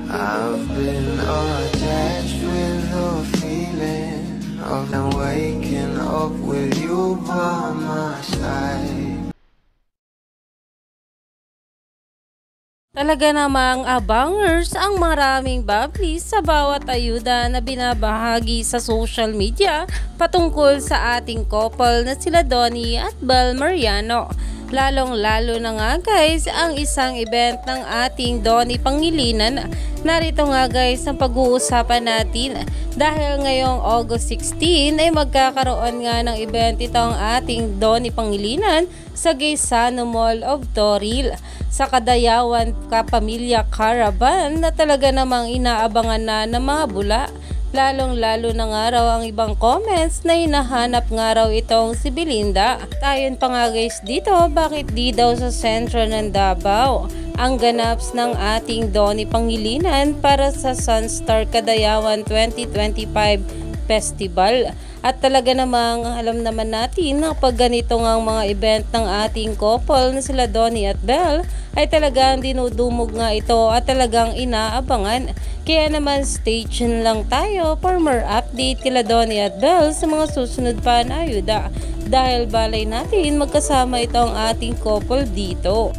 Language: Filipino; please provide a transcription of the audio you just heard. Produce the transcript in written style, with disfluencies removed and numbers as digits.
I've been attached with the feeling of waking up with you by my side. Talaga namang abangers ang maraming bablis sa bawat ayuda na binabahagi sa social media patungkol sa ating couple na sila Donnie at Bel Mariano. Lalong-lalo na nga guys ang isang event ng ating Donnie Pangilinan. Narito nga guys ang pag-uusapan natin dahil ngayong August 16 ay magkakaroon nga ng event itong ating Donnie Pangilinan sa Gaisano Mall of Toril sa Kadayawan Kapamilya Caravan na talaga namang inaabangan na ng mga bula. Lalong-lalo na nga raw ang ibang comments na hinahanap nga raw itong si Belinda. Tayon pa nga guys dito, bakit di daw sa sentro ng Davao ang ganaps ng ating Donnie Pangilinan para sa Sunstar Kadayawan 2025 Festival. At talaga namang alam naman natin na pag ganito nga ang mga event ng ating couple na sila Donnie at Bel ay talagang dinudumog nga ito at talagang inaabangan. Kaya naman stay tuned lang tayo for more update kila Donnie at Bel sa mga susunod pa na ayuda dahil balay natin magkasama itong ating couple dito.